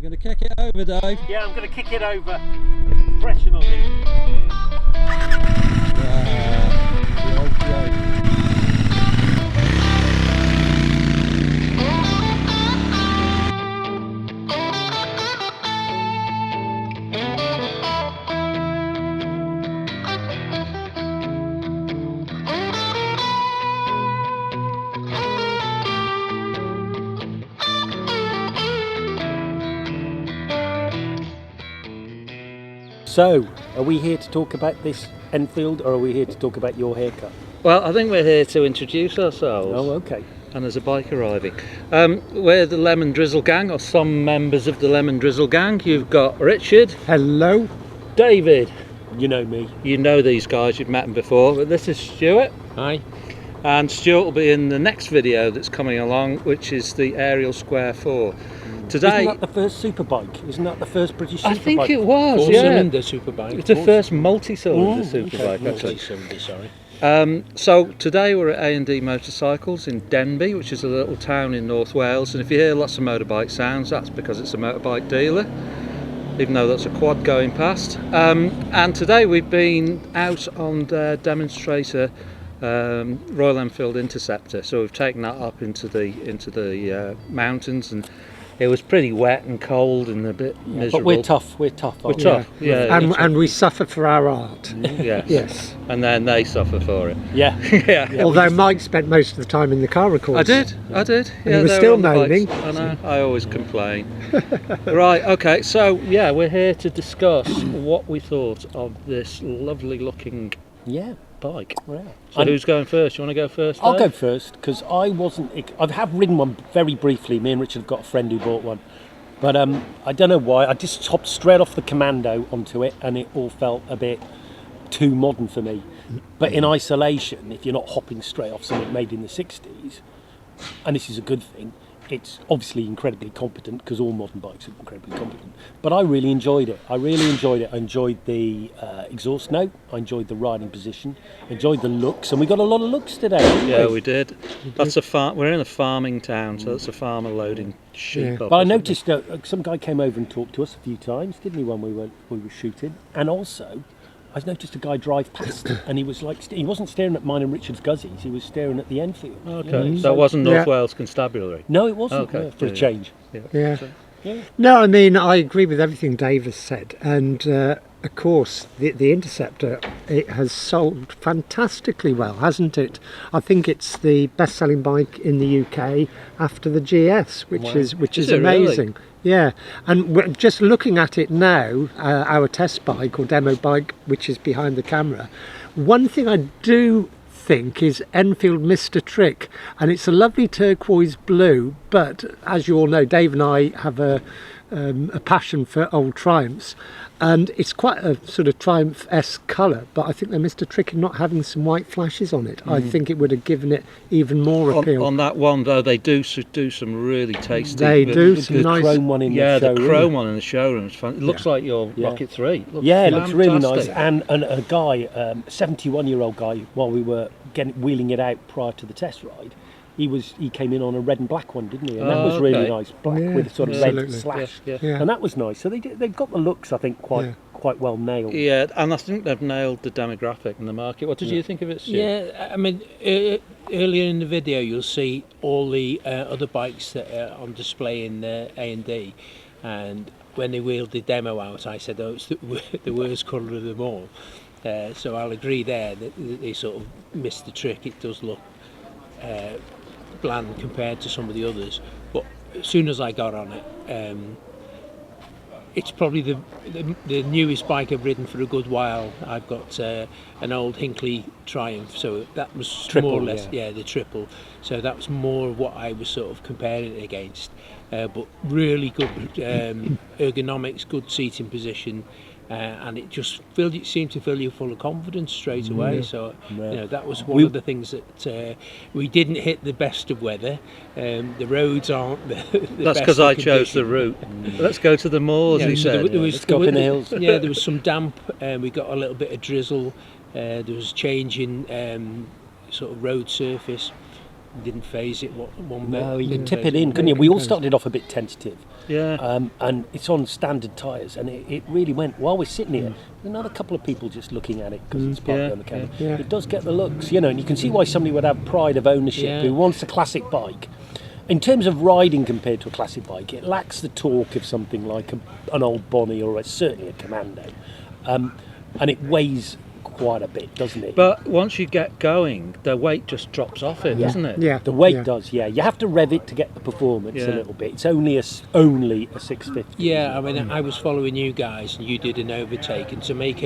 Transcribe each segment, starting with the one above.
You're going to kick it over, Dave? Yeah, I'm going to kick it over. Pressure on it. The old Dave. So, are we here to talk about this Enfield, or are we here to talk about your haircut? Well, I think we're here to introduce ourselves. Oh, okay. And there's a bike arriving. We're the Lemon Drizzle Gang, or some members of the Lemon Drizzle Gang. You've got Richard. Hello. David. You know me. You know these guys, you've met them before. But this is Stuart. Hi. And Stuart will be in the next video that's coming along, which is the Ariel Square 4. Today, Isn't that the first superbike? Isn't that the first British superbike? I think it was, Four-cylinder superbike. It's the first multi-cylinder superbike, actually. Multi-cylinder, sorry. So today we're at A&D Motorcycles in Denby, which is a little town in North Wales, and if you hear lots of motorbike sounds, that's because it's a motorbike dealer, even though that's a quad going past. And today we've been out on their demonstrator Royal Enfield Interceptor, so we've taken that up into the mountains, and it was pretty wet and cold and a bit miserable. But we're tough. We're tough. We're tough, yeah. And we suffer for our art. Yes. Yes. And then they suffer for it. Yeah. Yeah. Although Mike spent most of the time in the car recording. I did. And Yeah, he was they still were on the moaning. bikes. I know. I always complain. Right. Okay. So yeah, we're here to discuss what we thought of this lovely-looking Yeah. bike. Yeah. So who's going first? You want to go first? I'll go Dave? first because I have ridden one very briefly. Me and Richard have got a friend who bought one. But I don't know why. I just hopped straight off the Commando onto it, and it all felt a bit too modern for me. But in isolation, if you're not hopping straight off something made in the 60s, and this is a good thing, it's obviously incredibly competent because all modern bikes are incredibly competent. But I really enjoyed it. I enjoyed the exhaust note. I enjoyed the riding position. I enjoyed the looks, and we got a lot of looks today. Yeah, we did. That's a farm. We're in a farming town, so it's a farmer loading sheep. Yeah. up But I or something. noticed that some guy came over and talked to us a few times, didn't he, when we were shooting? And also, I noticed a guy drive past, and he was like, he wasn't staring at mine and Richard's Guzzies. He was staring at the Enfield. Okay. So it wasn't North Wales Constabulary. No, it wasn't. Okay. For a change. Yeah. So- No, I mean, I agree with everything Dave has said. And of course, the Interceptor, it has sold fantastically well, hasn't it? I think it's the best-selling bike in the UK after the GS, which is it really? amazing. Yeah, and we're just looking at it now, our test bike or demo bike, which is behind the camera. One thing I do think is Enfield missed a trick, and it's a lovely turquoise blue, but as you all know, Dave and I have a passion for old Triumphs, and it's quite a sort of Triumph-esque colour, but I think they missed a trick in not having some white flashes on it. I think it would have given it even more appeal. On that one though, they do some really tasty. They do The some nice. chrome one in Yeah, the the showroom. chrome one in the showroom is fun. It looks like your Rocket 3. Yeah, it looks really nice. fantastic. And a guy, 71-year-old guy, while we were wheeling it out prior to the test ride, he came in on a red and black one, didn't he? And that Oh, was really okay. nice, black Yeah, with a sort of absolutely. red slash. Yeah. Yeah. And that was nice. So they've got the looks, I think, quite well nailed. Yeah, and I think they've nailed the demographic in the market. What did you think of it, Stu? Yeah, I mean, earlier in the video you'll see all the other bikes that are on display in A&D, and when they wheeled the demo out, I said, oh, it's the worst colour of them all. So I'll agree there that they sort of missed the trick. It does look bland compared to some of the others, but as soon as I got on it, it's probably the newest bike I've ridden for a good while. I've got an old Hinckley Triumph, so that was Triple, more or less yeah. the triple. So that was more of what I was sort of comparing it against. But really good ergonomics, good seating position. And it just seemed to fill you full of confidence straight away. So that was one of the things that we didn't hit the best of weather. The roads aren't the That's best because of I chose the condition. route. Let's go to the moors, he so said. Let's go up in the hills. Yeah, there was some damp. We got a little bit of drizzle. There was change in sort of road surface. Didn't phase it one bit. No, you could tip it in, couldn't you? We all started off a bit tentative. Yeah. And it's on standard tyres, and it really went. While we're sitting here, there's another couple of people just looking at it because it's parked Yeah, on the camera. yeah. It does get the looks, and you can see why somebody would have pride of ownership Yeah. who wants a classic bike. In terms of riding compared to a classic bike, it lacks the torque of something like an old Bonnie or certainly a Commando, and it weighs quite a bit, doesn't it? But once you get going, the weight just drops off it, doesn't it? Yeah. The weight yeah. does, yeah. You have to rev it to get the performance Yeah. a little bit. It's only a 650. Yeah, I mean, I was following you guys, and you did an overtake, and to make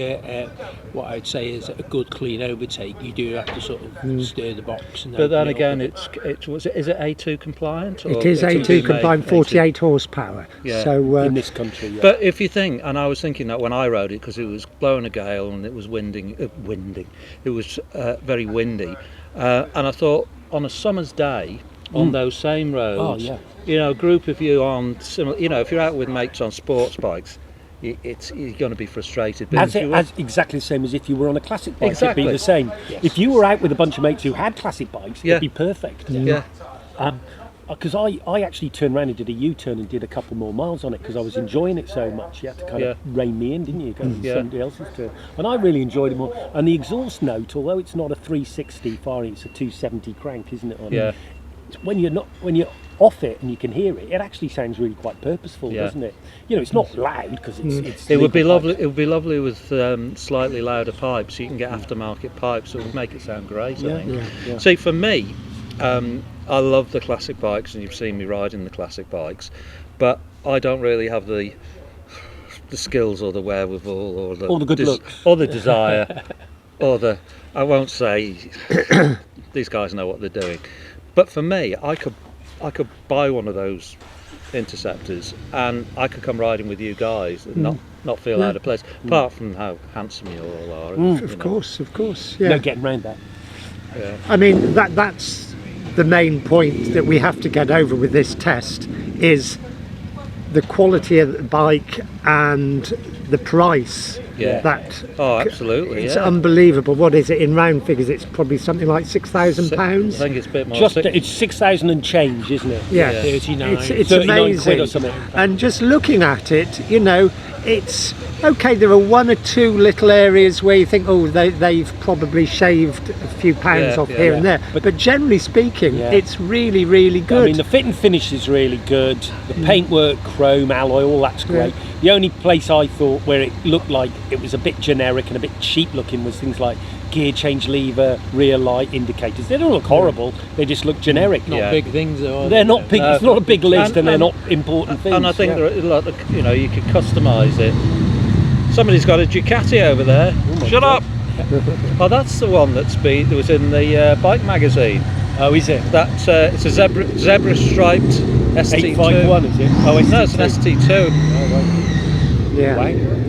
what I'd say is a good clean overtake, you do have to sort of stir the box. And But then open it again, up. is it A2 compliant? Or It is it's A2 made compliant, 48 horsepower. Yeah. So In this country, yeah. But if you think, and I was thinking that when I rode it, because it was blowing a gale and it was winding, it was very windy, and I thought on a summer's day on those same roads, Oh, yeah. a group of you on similar, if you're out with mates on sports bikes, you're going to be frustrated. But if you were- As exactly the same as if you were on a classic bike. Exactly. It'd be the same. If you were out with a bunch of mates who had classic bikes, Yeah. it'd be perfect. yeah, Because I actually turned around and did a U-turn and did a couple more miles on it because I was enjoying it so much. You had to kind of rein me in, didn't you? Go on Yeah. somebody else's turn. And I really enjoyed it more. And the exhaust note, although it's not a 360 Faring, it's a 270 crank, isn't it? On Yeah. it? When you're off it and you can hear it, it actually sounds really quite purposeful, Yeah. doesn't it? It's not loud because it's It would be legal lovely. bike. It would be lovely with slightly louder pipes. You can get aftermarket pipes. It would make it sound great. I think. yeah. See, for me, I love the classic bikes, and you've seen me riding the classic bikes, but I don't really have the skills or the wherewithal or the good looks. or the desire or the. I won't say these guys know what they're doing, but for me, I could buy one of those Interceptors and I could come riding with you guys and not feel out of place, apart from how handsome you all are. of course, yeah. No getting round that. Yeah. I mean, that's the main point that we have to get over with this test is the quality of the bike and the price. Yeah. That Oh, absolutely. it's yeah. unbelievable. What is it in round figures? It's probably something like £6,000. I think it's a bit more. It's 6,000 and change, isn't it? Yeah, 39. it's 39 quid or amazing. something. And just looking at it, it's okay. There are one or two little areas where you think, oh, they've probably shaved a few pounds Yeah, off yeah, here yeah. and there. But generally speaking, Yeah. it's really, really good. I mean, the fit and finish is really good. The paintwork, chrome, alloy, all that's great. Yeah. The only place I thought where it looked like it was a bit generic and a bit cheap looking was things like gear change lever, rear light indicators. They don't look horrible. They just look generic. Not Yeah. big things, though. They're not big. It's not a big list, and they're and- not important things. And I think Yeah. there are, like, you could customise it. Somebody's got a Ducati over there. my Shut God. up! Oh, that's the one that was in the bike magazine. Oh, is it? That it's a zebra striped ST2. 851, is it? Oh, No, it's an ST2. yeah. Wow.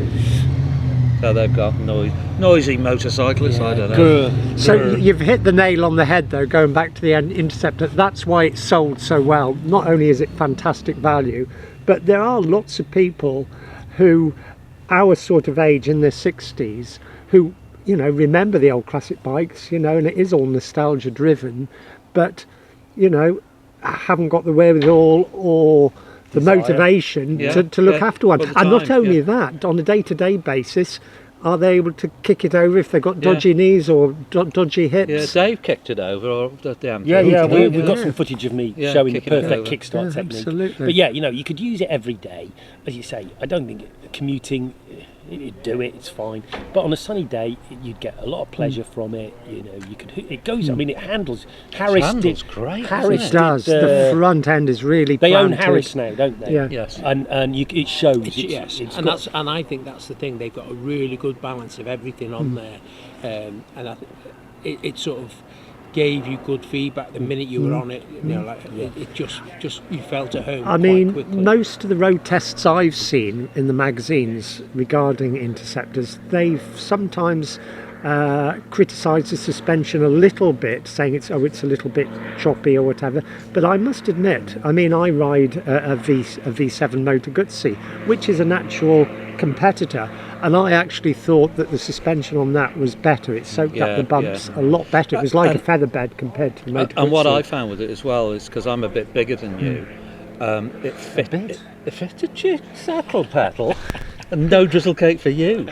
So they've got noisy motorcyclists. I don't know. Good. So you've hit the nail on the head, though. Going back to the Interceptor, that's why it's sold so well. Not only is it fantastic value, but there are lots of people who, our sort of age in their 60s, who remember the old classic bikes, and it is all nostalgia driven, but haven't got the wherewithal or the Desire. motivation Yeah, to look yeah, after one. all the And not time, only yeah. that, on a day-to-day basis, are they able to kick it over if they've got Yeah. dodgy knees or dodgy hips? Yeah, Dave kicked it over, or the damn. Yeah, Yeah. we've got some footage of me Yeah, showing the kicking it perfect over. kickstart Yeah, technique. absolutely. But yeah, you could use it every day. As you say, I don't think commuting, you'd do it, it's fine. But on a sunny day, you'd get a lot of pleasure from it. You could. It goes. I mean, it handles. Harris handles did. great, Harris doesn't It does. did, The front end is really They own planted. Harris now, don't they? Yeah. Yes. And it shows. Yes, it's and got- I think that's the thing. They've got a really good balance of everything on there, and I it sort of gave you good feedback the minute you were on it. It just you felt at home. I quite mean, quickly. most of the road tests I've seen in the magazines regarding Interceptors, they've sometimes criticised the suspension a little bit, saying it's a little bit choppy or whatever. But I must admit, I mean, I ride a V7 Motor Guzzi, which is an actual competitor, and I actually thought that the suspension on that was better. It soaked up Yeah, the bumps a lot better. It was like a feather bed compared to the Motor And what Guzzi. I found with it as well is because I'm a bit bigger than you, it fit. bit? it fitted your saddle pedal, and no drizzle cake for you.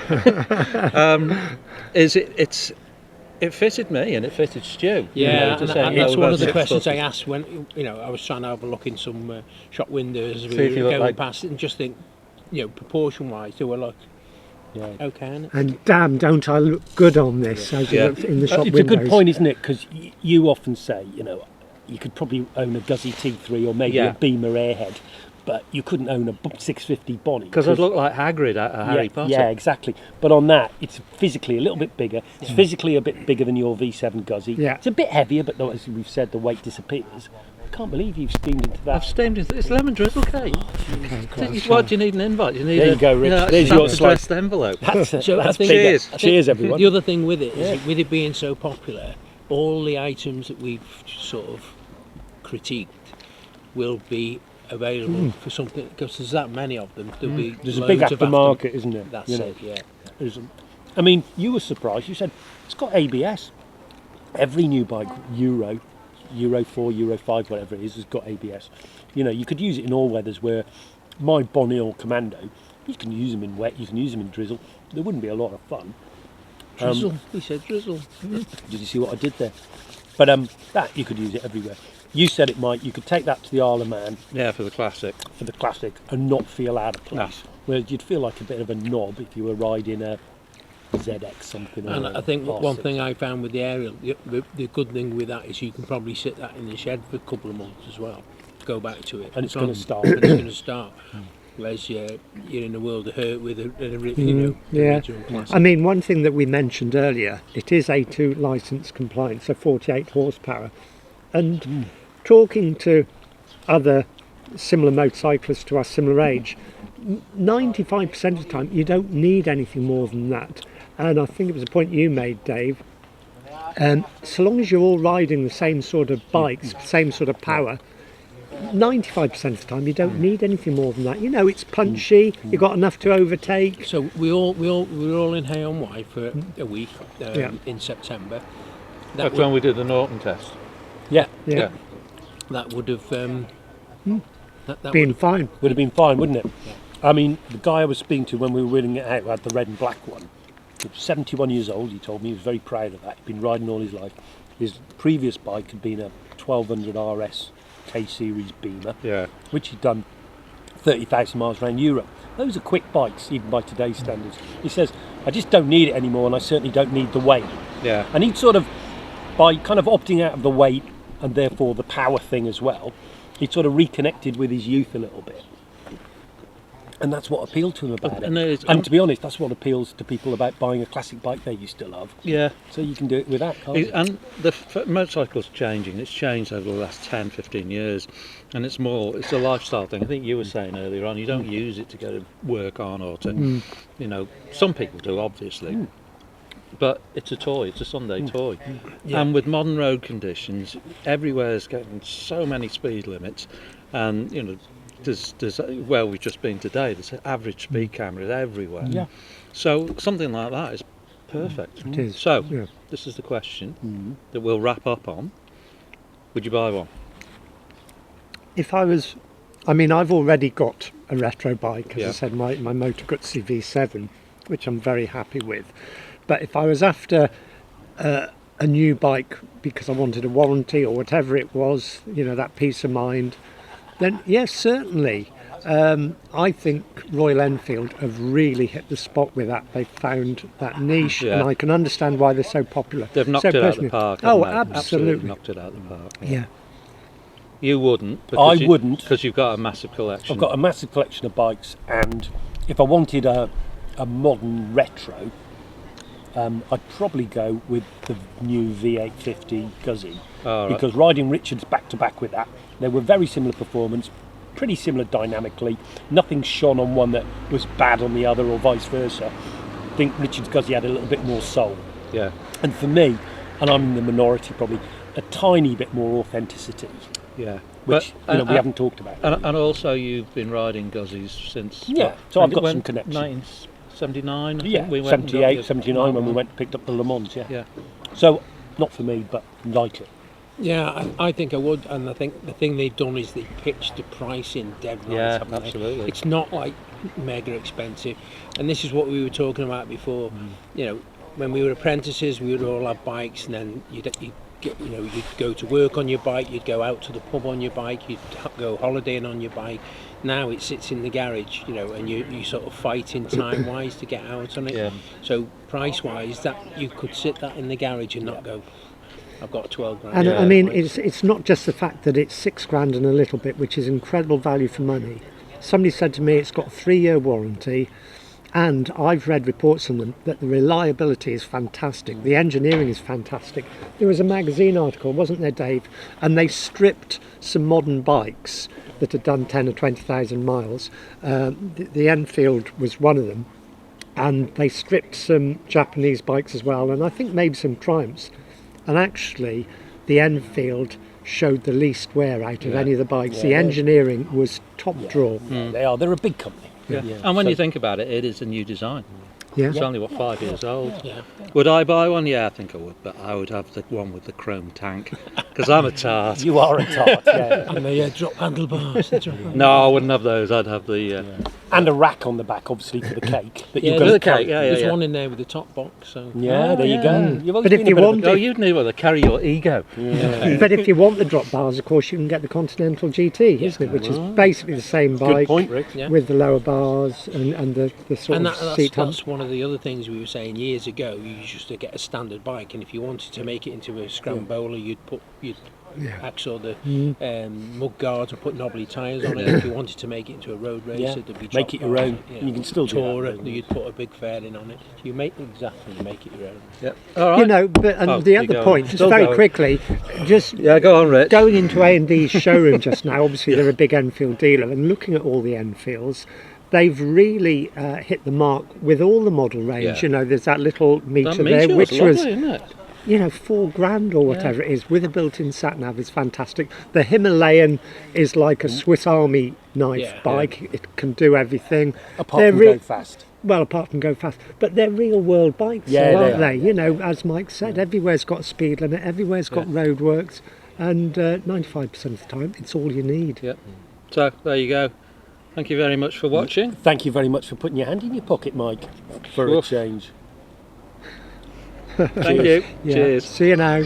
It fitted me and it fitted Stu. Yeah, to and say, that's one of the about questions I 6 asked when I was trying to have a look in some shop windows as See we if you were look going like- past it, and just think, proportion-wise, they were like, Yeah. okay. innit? And damn, don't I look good on this as you Yeah. look in the shop It's windows? a good point, isn't it? Because you often say, you could probably own a Guzzi T3 or maybe Yeah. a Beamer Airhead, but you couldn't own a 650 Bonnie. Because I'd look like Hagrid at a Harry Potter. Yeah, exactly. But on that, it's physically a little bit bigger. It's physically a bit bigger than your V7 Guzzi. Yeah. It's a bit heavier, but as we've said, the weight disappears. I can't believe you've steamed into I've that. steamed it. It's lemon drizzle cake. What do you need an invite? You need There you go, Rich. There's your addressed envelope. So I That's think- bigger. Cheers. Cheers, everyone. The other thing with it is, with it being so popular, all the items that we've sort of critiqued will be available for something, because there's that many of them. There'll be There's a big loads of aftermarket, isn't there? That's You know, it, yeah. I mean, you were surprised. You said it's got ABS. Every new bike, Euro 4, Euro 5, whatever it is, has got ABS. You could use it in all weathers. Where my Bonnie or Commando, you can use them in wet, you can use them in drizzle. There wouldn't be a lot of fun. Drizzle. He said drizzle. Did you see what I did there? But that you could use it everywhere. You said it, Mike. You could take that to the Isle of Man Yeah, for the classic. for the classic and not feel out of place. Whereas you'd feel like a bit of a knob if you were riding a ZX something. And or I think R6. one thing I found with the Ariel, the good thing with that is you can probably sit that in the shed for a couple of months as well. Go back to it. And it's gonna start. And it's going to start. Whereas you're in a world of hurt with Yeah. original classic. I mean, one thing that we mentioned earlier, it is A2 licence compliant, so 48 horsepower. And talking to other similar motorcyclists to our similar age, 95% of the time you don't need anything more than that. And I think it was a point you made, Dave. So long as you're all riding the same sort of bikes, same sort of power, 95% of the time you don't need anything more than that. It's punchy, you've got enough to overtake. So we were all in Hay on Wye for a week Yeah. in September. That's when we did the Norton test. Yeah, Yeah, that would have that being fine. would have been fine, wouldn't it? I mean, the guy I was speaking to when we were winning it out had the red and black one. He was 71 years old, he told me. He was very proud of that. He'd been riding all his life. His previous bike had been a 1200 RS K-Series Beamer, Yeah. which he'd done 30,000 miles around Europe. Those are quick bikes, even by today's standards. He says, I just don't need it anymore, and I certainly don't need the weight. Yeah. And he'd sort of, by kind of opting out of the weight and therefore the power thing as well, he sort of reconnected with his youth a little bit. And that's what appealed to him about And it. there's- And to be honest, that's what appeals to people about buying a classic bike they used to love. Yeah. So you can do it with that, can't you? And the motorcycle's changing. It's changed over the last 10, 15 years. And it's a lifestyle thing. I think you were saying earlier on, you don't use it to go to work on or to, some people do, obviously. But it's a toy, it's a Sunday toy. And with modern road conditions, everywhere's getting so many speed limits. And, where we've just been today, there's average speed cameras everywhere. Yeah. So something like that is perfect. It is. So, Yeah. this is the question that we'll wrap up on. Would you buy one? If I was, I've already got a retro bike, as Yeah. I said, my Moto Guzzi V7, which I'm very happy with. But if I was after a new bike because I wanted a warranty or whatever it was, that peace of mind, then yes, certainly. I think Royal Enfield have really hit the spot with that. They've found that niche, Yeah. and I can understand why they're so popular. They've knocked So it out of the personally- park. Oh, haven't they? absolutely. knocked it out of the park. Yeah. You wouldn't. I wouldn't. Because you've got a massive collection. I've got a massive collection of bikes, and if I wanted a modern retro, I'd probably go with the new V850 Guzzi. Oh, right. Because riding Richards back to back with that, they were very similar performance, pretty similar dynamically. Nothing shone on one that was bad on the other, or vice versa. I think Richards Guzzi had a little bit more soul. Yeah. And for me, and I'm in the minority probably, a tiny bit more authenticity, Yeah. which But, we haven't talked about. And also, you've been riding Guzzies since. Yeah, so I've got when- some connection. 1979. I Yeah, think we went and got 78, your- 79 when we went and picked up the Le Mans, yeah. Yeah. So, not for me, but like it. Yeah, I think I would, and I think the thing they've done is they pitched the pricing dead right. Yeah, haven't they? absolutely. It's not like mega expensive, and this is what we were talking about before. You know, when we were apprentices, we would all have bikes, and then you'd get, you know, you'd go to work on your bike, you'd go out to the pub on your bike, you'd go holidaying on your bike. Now it sits in the garage, you know, and you sort of fighting time wise to get out on it. Yeah. So price wise, that you could sit that in the garage and not go, I've got 12 grand. And Yeah. I mean, it's not just the fact that it's £6,000 and a little bit, which is incredible value for money. Somebody said to me it's got a 3-year warranty, and I've read reports on them that the reliability is fantastic, the engineering is fantastic. There was a magazine article, wasn't there, Dave? And they stripped some modern bikes that had done 10 or 20,000 miles. The Enfield was one of them, and they stripped some Japanese bikes as well, and I think maybe some Triumphs. And actually, the Enfield showed the least wear out of any of the bikes. The engineering was top draw. They are. They're a big company. Yeah. And when you think about it, it is a new design. Yeah. It's only, 5 years old? Yeah. Would I buy one? Yeah, I think I would, but I would have the one with the chrome tank, because I'm a tart. You are a tart, yeah. And the drop handlebars. No, I wouldn't have those. I'd have the... And a rack on the back, obviously, for the cake. That Yeah, you've got with to the carry. cake, yeah, There's yeah. one in there with the top box. So Yeah, there you yeah. go. You've always But if been a you bit of want Oh, you'd need one to carry your ego. But if you want the drop bars, of course, you can get the Continental GT, isn't it? Which is basically the same Good bike point, Rick. Yeah. with the lower bars and the sort and of that's seat hump. one of the other things we were saying years ago. You used to get a standard bike, and if you wanted to make it into a scrambola, you'd axle the mud guards and put knobbly tyres on it. If you wanted to make it into a road racer, Yeah. there'd be Make drop it your bars. own. You can still do that, Tourer, don't you? you'd put a big fairing on it. You make it your own. Yep. All right. You know, but and Oh, the keep other going. point, just Still very going. quickly, just Yeah, go on, Rich. going into A&D's showroom just now, obviously they're a big Enfield dealer, and looking at all the Enfields, they've really hit the mark with all the model range. Yeah. You know, there's that little That meter Meteor there, which lovely, was, isn't it? you know, £4,000 or whatever it is, with a built-in sat-nav is fantastic. The Himalayan is like a Swiss Army knife Yeah. bike. It can do everything. Apart They're from re- go fast. Well, apart from go fast, but they're real-world bikes, Yeah, they aren't are. they? You know, as Mike said, everywhere's got a speed limit, everywhere's got roadworks, and 95% of the time, it's all you need. Yep. So, there you go. Thank you very much for watching. Thank you very much for putting your hand in your pocket, Mike, for a Sure. change. Thank you. Yeah. Cheers. See you now.